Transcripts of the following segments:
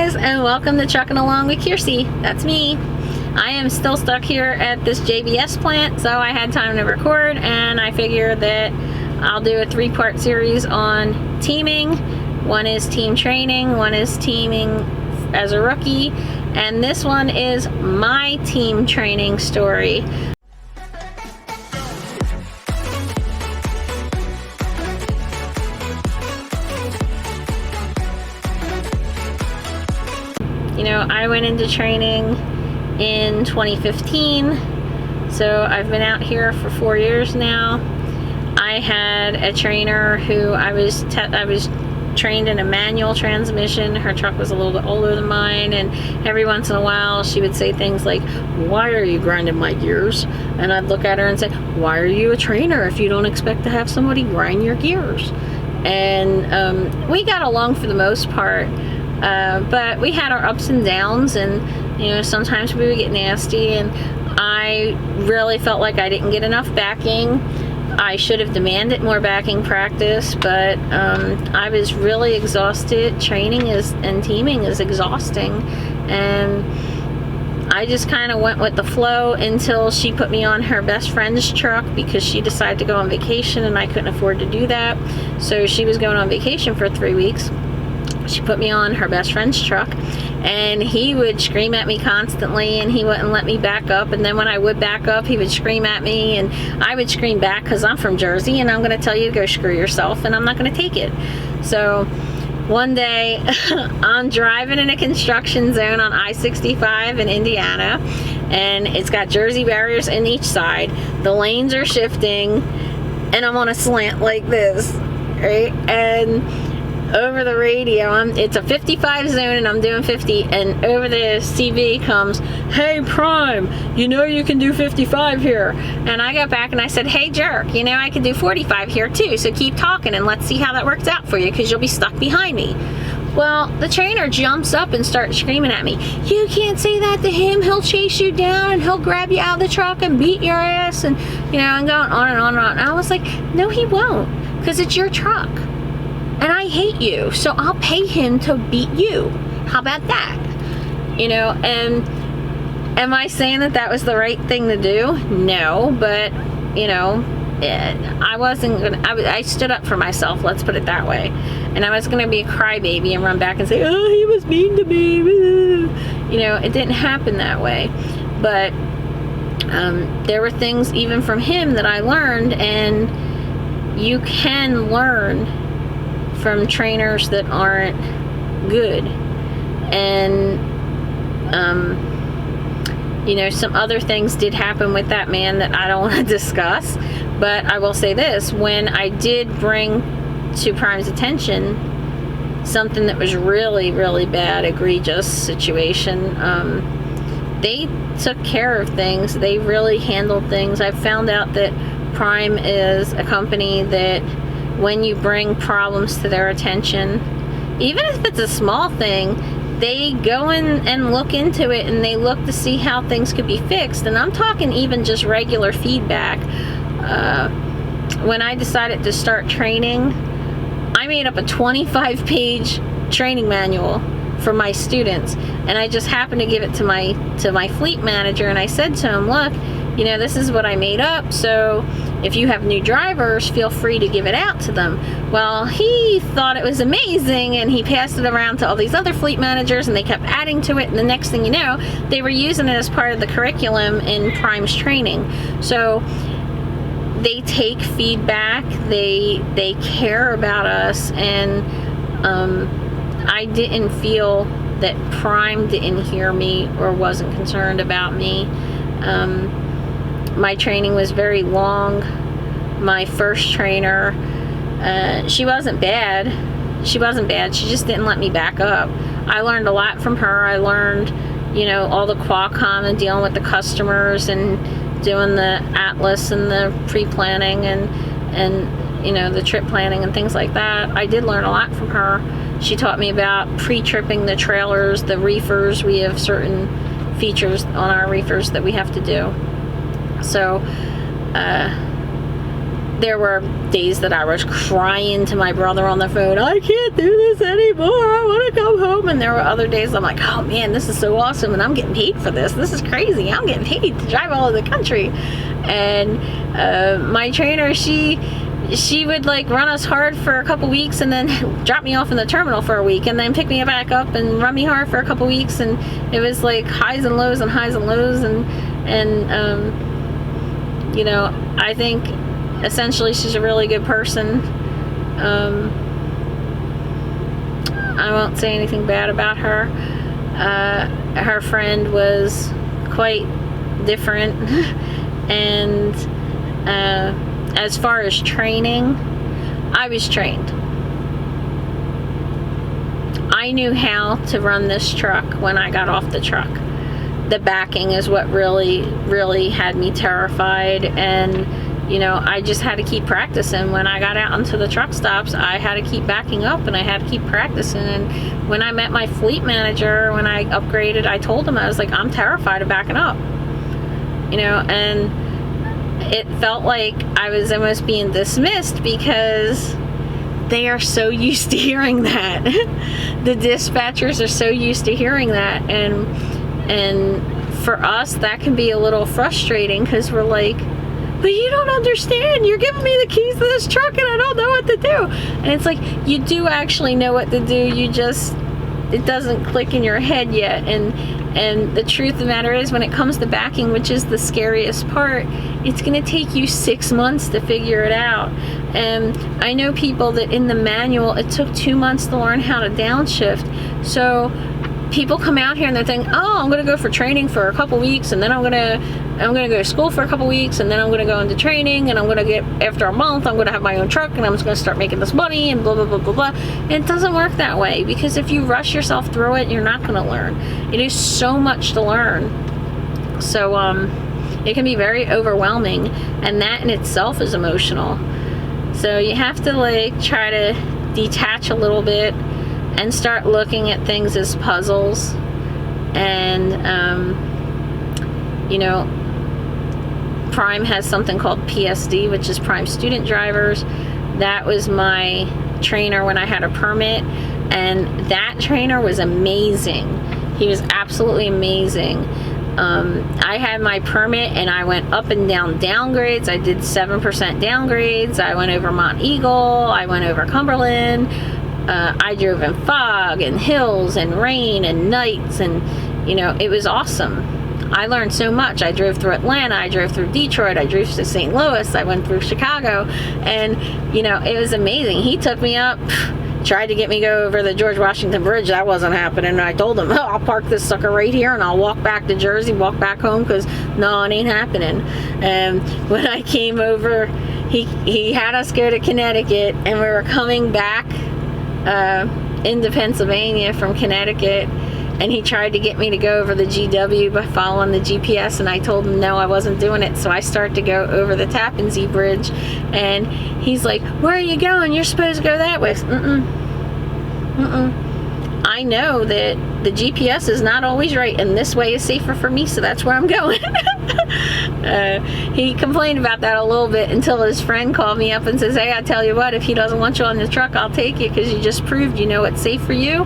guys, and welcome to Trucking Along with Kiersey. That's me. I am still stuck here at this JBS plant, so I had time to record, and I figured that I'll do a 3-part series on teaming. One is team training, one is teaming as a rookie, and this one is my team training story. You know, I went into training in 2015, so I've been out here for 4 years now. I had a trainer who I was trained in a manual transmission. Her truck was a little bit older than mine, and every once in a while she would say things like, "Why are you grinding my gears?" And I'd look at her and say, "Why are you a trainer if you don't expect to have somebody grind your gears?" And we got along for the most part. But we had our ups and downs, and you know, sometimes we would get nasty, and I really felt like I didn't get enough backing. I should have demanded more backing practice, but I was really exhausted. Training and teaming is exhausting, and I just kind of went with the flow until she put me on her best friend's truck because she decided to go on vacation, and I couldn't afford to do that. So she was going on vacation for 3 weeks. She put me on her best friend's truck, and he would scream at me constantly, and he wouldn't let me back up. And then when I would back up, he would scream at me, and I would scream back because I'm from Jersey, and I'm going to tell you to go screw yourself, and I'm not going to take it. So one day I'm driving in a construction zone on I-65 in Indiana, and it's got Jersey barriers in each side. The lanes are shifting, and I'm on a slant like this, right? And over the radio, it's a 55 zone, and I'm doing 50, and over the CV comes, "Hey Prime, you know you can do 55 here." And I got back and I said, "Hey jerk, you know I can do 45 here too, so keep talking and let's see how that works out for you, because you'll be stuck behind me." Well, the trainer jumps up and starts screaming at me, "You can't say that to him, he'll chase you down and he'll grab you out of the truck and beat your ass," and you know, I'm going on and on and on. And I was like, "No he won't, because it's your truck. And I hate you, so I'll pay him to beat you. How about that?" You know, and am I saying that that was the right thing to do? No, but, you know, I wasn't gonna, I stood up for myself, let's put it that way. And I was gonna be a crybaby and run back and say, "Oh, he was mean to me." You know, it didn't happen that way. But there were things even from him that I learned, and you can learn from trainers that aren't good. And you know, some other things did happen with that man that I don't want to discuss, but I will say this: when I did bring to Prime's attention something that was really, really bad, egregious situation, they took care of things. They really handled things. I found out that Prime is a company that when you bring problems to their attention, even if it's a small thing, they go in and look into it, and they look to see how things could be fixed. And I'm talking even just regular feedback. When I decided to start training, I made up a 25-page training manual for my students, and I just happened to give it to my fleet manager, and I said to him, "Look, you know, this is what I made up, so if you have new drivers, feel free to give it out to them." Well, he thought it was amazing, and he passed it around to all these other fleet managers, and they kept adding to it, and the next thing you know, they were using it as part of the curriculum in Prime's training. So they take feedback, they care about us, and I didn't feel that Prime didn't hear me or wasn't concerned about me. My training was very long. My first trainer, she wasn't bad. She just didn't let me back up. I learned a lot from her. I learned, you know, all the Qualcomm and dealing with the customers and doing the atlas and the pre-planning and you know, the trip planning and things like that. I did learn a lot from her. She taught me about pre-tripping the trailers, the reefers. We have certain features on our reefers that we have to do. So there were days that I was crying to my brother on the phone, "I can't do this anymore, I want to come home awesome, and there were other days I'm like, oh man, this is so awesome, and I'm getting paid for this. This is crazy. I'm getting paid to drive all over the country. And my trainer, she would like run us hard for a couple weeks and then drop me off in the terminal for a week and then pick me back up and run me hard for a couple weeks, and it was like highs and lows and highs and lows, and you know, I think essentially she's a really good person. I won't say anything bad about her. Her friend was quite different, and as far as training, I was trained. I knew how to run this truck when I got off the truck. The backing is what really had me terrified, and you know, I just had to keep practicing. When I got out into the truck stops, I had to keep backing up, and I had to keep practicing. And when I met my fleet manager, when I upgraded, I told him, I was like, I'm terrified of backing up, you know. And it felt like I was almost being dismissed because they are so used to hearing that. The dispatchers are so used to hearing that, and for us that can be a little frustrating because we're like, but you don't understand, you're giving me the keys to this truck and I don't know what to do. And it's like, you do actually know what to do, you just, it doesn't click in your head yet. And the truth of the matter is, when it comes to backing, which is the scariest part, it's going to take you 6 months to figure it out. And I know people that in the manual, it took 2 months to learn how to downshift. So people come out here and they're thinking, oh, I'm going to go for training for a couple weeks, and then I'm going to go to school for a couple weeks, and then I'm going to go into training, and I'm going to get, after a month, I'm going to have my own truck, and I'm just going to start making this money, and blah, blah, blah, blah, blah. And it doesn't work that way, because if you rush yourself through it, you're not going to learn. It is so much to learn. So it can be very overwhelming, and that in itself is emotional. So you have to like try to detach a little bit and start looking at things as puzzles. And you know, Prime has something called PSD, which is Prime Student Drivers. That was my trainer when I had a permit, and that trainer was amazing. He was absolutely amazing. I had my permit and I went up and down downgrades. I did 7% downgrades. I went over Mont Eagle. I went over Cumberland. I drove in fog and hills and rain and nights, and you know, it was awesome. I learned so much. I drove through Atlanta, I drove through Detroit, I drove to St. Louis, I went through Chicago, and you know, it was amazing. He took me up, tried to get me to go over the George Washington Bridge. That wasn't happening. I told him, oh, I'll park this sucker right here and I'll walk back to Jersey, walk back home, because no, it ain't happening. And when I came over, he had us go to Connecticut, and we were coming back into Pennsylvania from Connecticut, and he tried to get me to go over the GW by following the GPS, and I told him no, I wasn't doing it. So I started to go over the Tappan Zee Bridge, and he's like, where are you going? You're supposed to go that way. I know that the GPS is not always right, and this way is safer for me, so that's where I'm going. He complained about that a little bit until his friend called me up and says, hey, I tell you what, if he doesn't want you on the truck, I'll take you, because you just proved you know it's safe for you,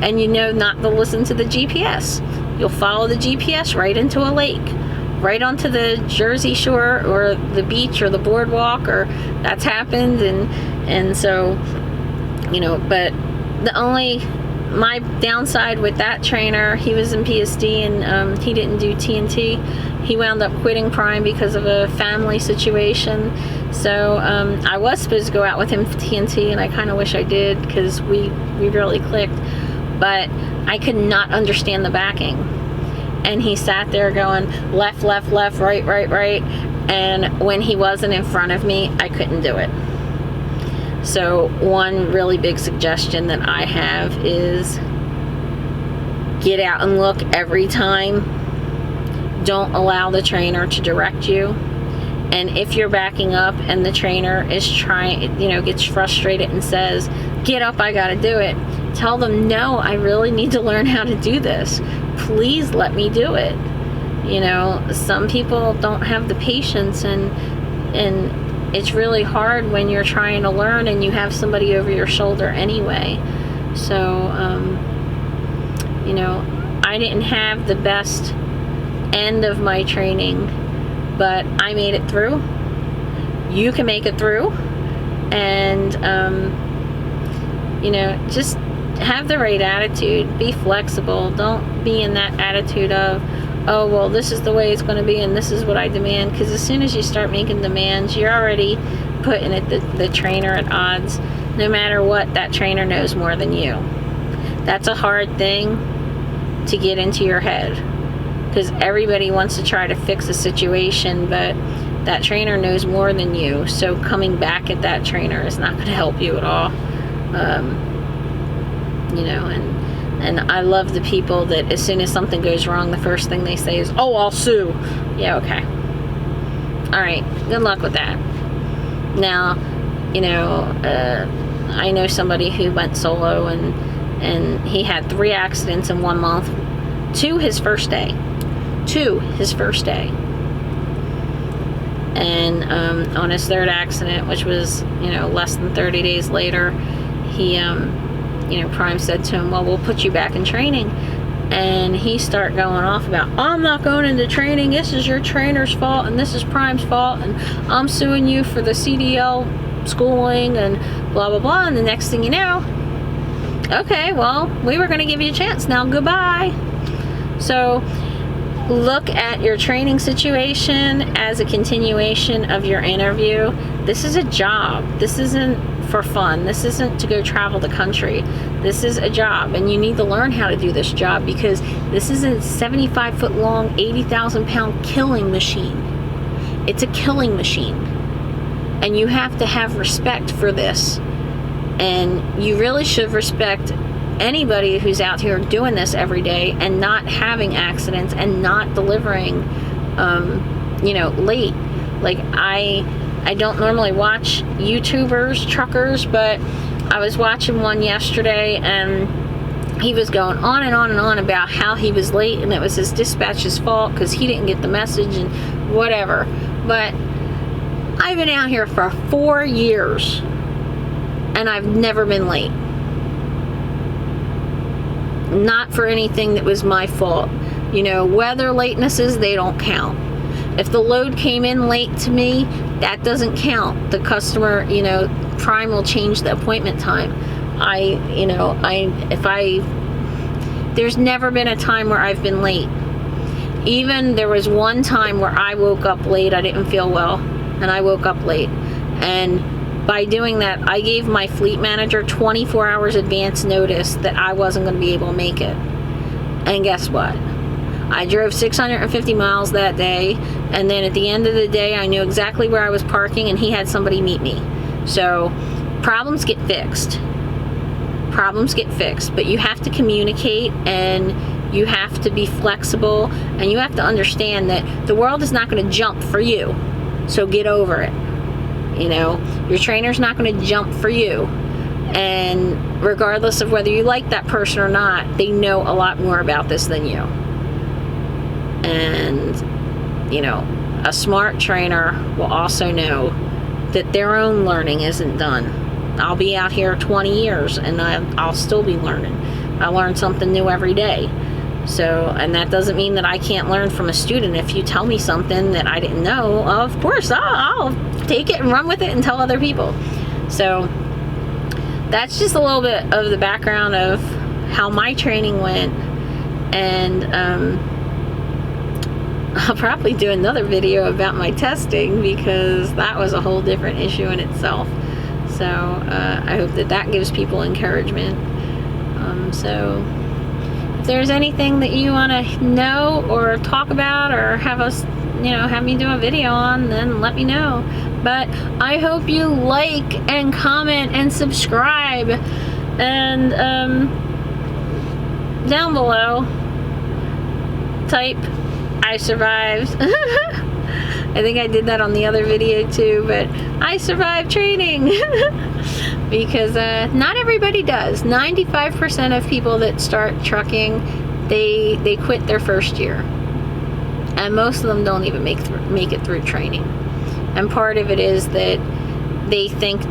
and you know not to listen to the GPS. You'll follow the GPS right into a lake, right onto the Jersey Shore or the beach or the boardwalk, or that's happened. And so, you know, but my downside with that trainer, he was in PSD, and he didn't do TNT. He wound up quitting Prime because of a family situation. So I was supposed to go out with him for TNT, and I kind of wish I did, because we really clicked. But I could not understand the backing. And he sat there going left, left, left, right, right, right. And when he wasn't in front of me, I couldn't do it. So one really big suggestion that I have is get out and look every time. Don't allow the trainer to direct you. And if you're backing up and the trainer is trying, you know, gets frustrated and says, get up, I gotta do it, tell them, no, I really need to learn how to do this. Please let me do it. You know, some people don't have the patience, and it's really hard when you're trying to learn and you have somebody over your shoulder anyway. So You know, I didn't have the best end of my training, but I made it through. You can make it through. And, you know, just have the right attitude. Be flexible. Don't be in that attitude of, oh, well, this is the way it's going to be and this is what I demand. Because as soon as you start making demands, you're already putting the trainer at odds. No matter what, that trainer knows more than you. That's a hard thing to get into your head, because everybody wants to try to fix a situation, but that trainer knows more than you. So coming back at that trainer is not going to help you at all. You know, and I love the people that as soon as something goes wrong, the first thing they say is, oh, I'll sue. Yeah, okay. All right, good luck with that. Now, you know, I know somebody who went solo, and he had 3 accidents in 1 month. 2 his first day. And on his 3rd accident, which was, you know, less than 30 days later, he, you know, Prime said to him, well, we'll put you back in training. And he started going off about, I'm not going into training, this is your trainer's fault, and this is Prime's fault, and I'm suing you for the CDL schooling, and blah, blah, blah. And the next thing you know, okay, well, we were going to give you a chance, now goodbye. So look at your training situation as a continuation of your interview. This is a job. This isn't for fun. This isn't to go travel the country. This is a job, and you need to learn how to do this job, because this is a 75-foot long, 80,000-pound killing machine. It's a killing machine, and you have to have respect for this. And you really should respect anybody who's out here doing this every day and not having accidents and not delivering, you know, late. Like, I don't normally watch YouTubers, truckers, but I was watching one yesterday, and he was going on and on and on about how he was late and it was his dispatch's fault because he didn't get the message and whatever. But I've been out here for 4 years and I've never been late. Not for anything that was my fault. You know, weather latenesses, they don't count. If the load came in late to me, that doesn't count. The customer, you know, Prime will change the appointment time. There's never been a time where I've been late. Even there was one time where I woke up late, I didn't feel well, and I woke up late. And by doing that, I gave my fleet manager 24 hours advance notice that I wasn't going to be able to make it. And guess what? I drove 650 miles that day, and then at the end of the day, I knew exactly where I was parking, and he had somebody meet me. So, problems get fixed. Problems get fixed, but you have to communicate, and you have to be flexible, and you have to understand that the world is not going to jump for you. So get over it. You know, your trainer's not going to jump for you. And regardless of whether you like that person or not, they know a lot more about this than you. And, you know, a smart trainer will also know that their own learning isn't done. I'll be out here 20 years and I'll still be learning. I learn something new every day. So, and that doesn't mean that I can't learn from a student. If you tell me something that I didn't know, of course, I'll take it and run with it and tell other people. So, that's just a little bit of the background of how my training went. And, I'll probably do another video about my testing, because that was a whole different issue in itself. So I hope that gives people encouragement. So if there's anything that you want to know or talk about or have us, you know, have me do a video on, then let me know. But I hope you like and comment and subscribe. And down below, type I survived. I think I did that on the other video too, but I survived training. Because not everybody does. 95% of people that start trucking, they quit their first year. And most of them don't even make it through training. And part of it is that they think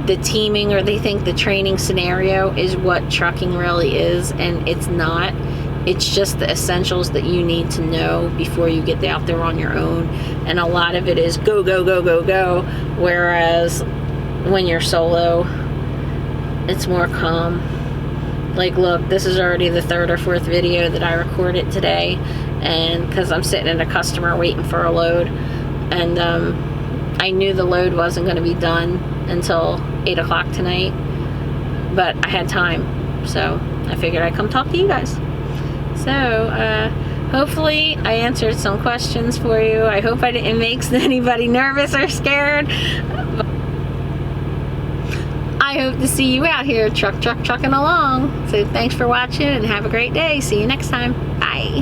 the teaming or they think the training scenario is what trucking really is, and it's not. It's just the essentials that you need to know before you get out there on your own. And a lot of it is go, go, go, go, go. Whereas when you're solo, it's more calm. Like, look, this is already the 3rd or 4th video that I recorded today. And because I'm sitting in a customer waiting for a load. And I knew the load wasn't going to be done until 8 o'clock tonight. But I had time. So I figured I'd come talk to you guys. So, hopefully I answered some questions for you. I hope I didn't make anybody nervous or scared. I hope to see you out here trucking along. So thanks for watching and have a great day. See you next time. Bye.